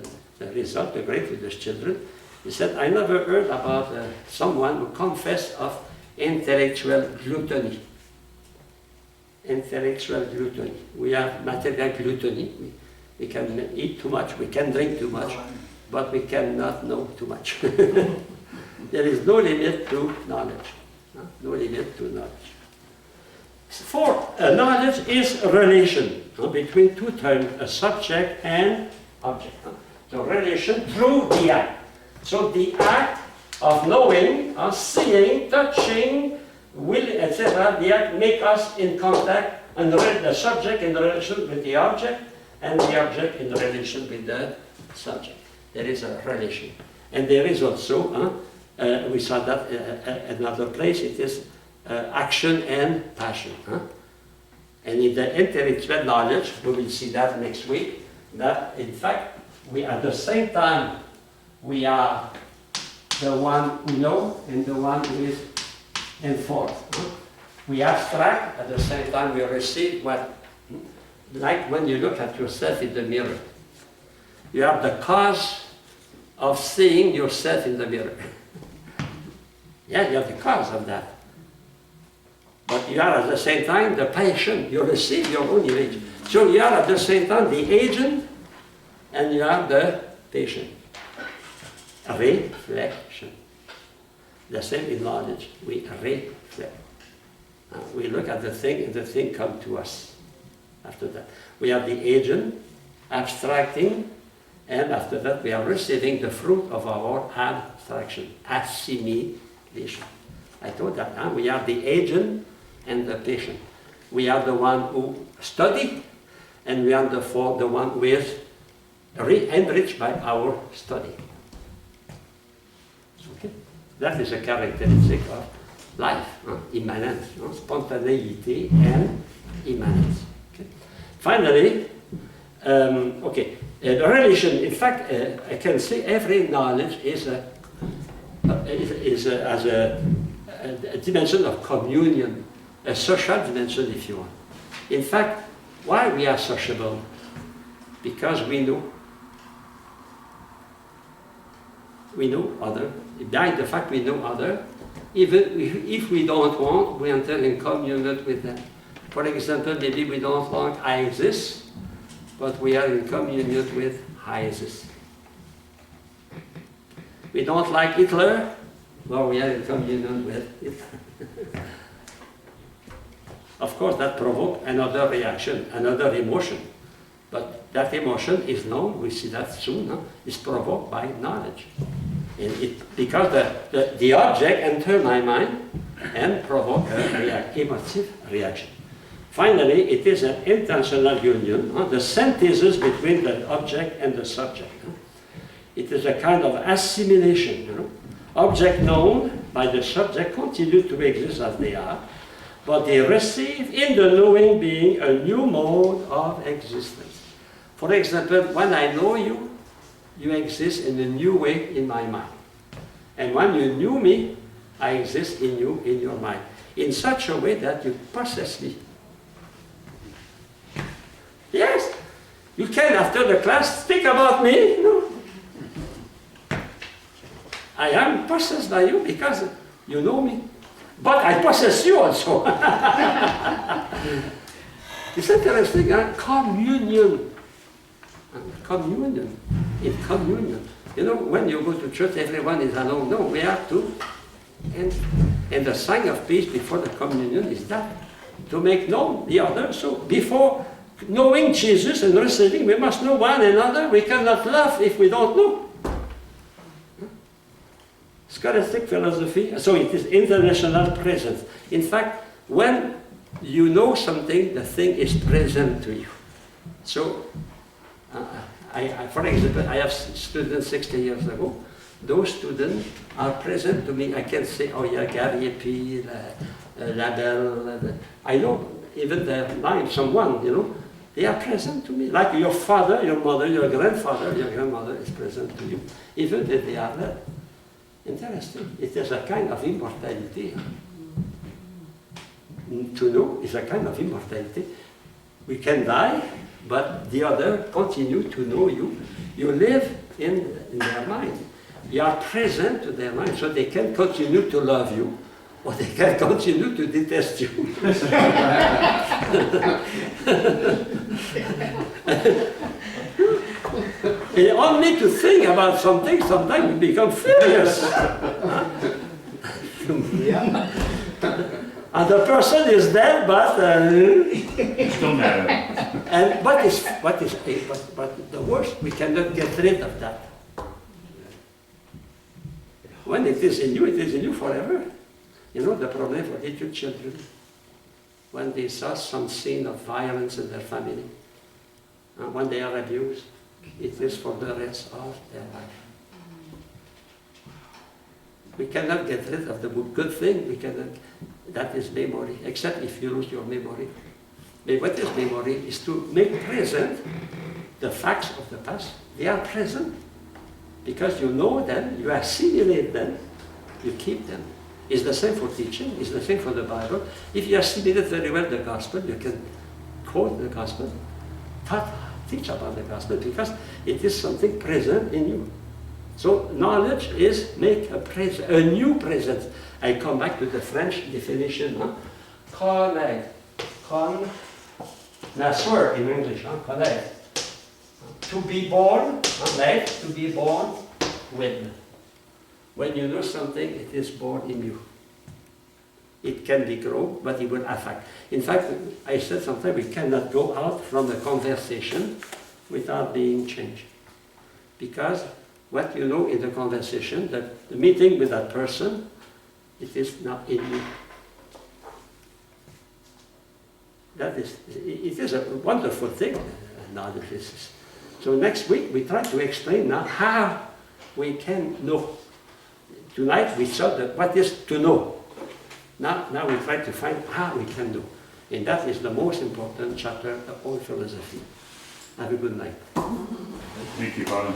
result, the grade to the children, he said, I never heard about someone who confessed of intellectual gluttony. Intellectual gluttony. We have material gluttony. We can eat too much, we can drink too much, but we cannot know too much. There is no limit to knowledge. No limit to knowledge. Fourth, knowledge is a relation between two terms, a subject and object. So relation through the act. So the act of knowing, seeing, touching, will, etc., the act make us in contact, and the subject in relation with the object, and the object in relation with the subject. There is a relation. And there is also, we saw that another place, it is action and passion. And in the intellectual knowledge, we will see that next week, that in fact, we at the same time, we are the one who knows and the one who is informed. We abstract, at the same time we receive what, like when you look at yourself in the mirror. You have the cause of seeing yourself in the mirror. Yeah, you have the cause of that. But you are at the same time the patient. You receive your own image. So you are at the same time the agent and you are the patient. Reflection. The same in knowledge. We reflect. We look at the thing and the thing comes to us. After that, we have the agent abstracting, and after that, we are receiving the fruit of our abstraction, assimilation. I told that we are the agent and the patient. We are the one who study, and we are the one who is enriched by our study. Okay? That is a characteristic of life, immanence, spontaneity and immanence. Finally, the relation, in fact, I can say every knowledge is as a dimension of communion, a social dimension, if you want. In fact, why we are sociable? Because we know other. Behind the fact we know other, even if we don't want, we enter in communion with them. For example, maybe we don't want I exist, but we are in communion with I exist. We don't like Hitler, but we are in communion with Hitler. Of course, that provokes another reaction, another emotion. But that emotion is known, we see that soon, is provoked by knowledge. And because the object enters my mind and provokes an emotive reaction. Finally, it is an intentional union, the synthesis between the object and the subject. It is a kind of assimilation. Object known by the subject continue to exist as they are, but they receive in the knowing being a new mode of existence. For example, when I know you, you exist in a new way in my mind. And when you knew me, I exist in you, in your mind, in such a way that you possess me. Yes, you can, after the class, speak about me. No. I am possessed by you because you know me. But I possess you also. It's interesting, communion. Communion. In communion. You know, when you go to church, everyone is alone. No, we have to. And the sign of peace before the communion is that, to make known the other. So before knowing Jesus and receiving, we must know one another. We cannot love if we don't know. Scholastic philosophy, so it is international presence. In fact, when you know something, the thing is present to you. So, for example, I have students 60 years ago. Those students are present to me. I can say, oh yeah, Gary P, Labelle. I know even their name, someone, you know. They are present to me. Like your father, your mother, your grandfather, your grandmother is present to you. Even if they are dead. Interesting. It is a kind of immortality. To know is a kind of immortality. We can die, but the other continue to know you. You live in their mind. You are present to their mind, so they can continue to love you, or they can continue to detest you. And only to think about something, sometimes we become furious. And the person is dead, but Still matter. and but the worst, we cannot get rid of that. When it is in you forever. You know the problem for little children, when they saw some scene of violence in their family, and when they are abused, it is for the rest of their life. We cannot get rid of the good thing, we cannot, that is memory, except if you lose your memory. But what is memory? Is to make present the facts of the past. They are present because you know them, you assimilate them, you keep them. It's the same for teaching, it's the same for the Bible. If you assimilate very well the gospel, you can quote the gospel, teach about the gospel, because it is something present in you. So knowledge is make a new presence. I come back to the French definition. Connaître. Connaître in English. Connaître. To be born, to be born with. When you know something, it is born in you. It can be grown, but it will affect. In fact, I said sometimes we cannot go out from a conversation without being changed. Because what you know in the conversation, that the meeting with that person, it is not in you. It is a wonderful thing, knowledge is. So next week we try to explain now how we can know. Tonight we saw that what is to know. Now we try to find how we can know. And that is the most important chapter of the whole philosophy. Have a good night. Thank you, Father.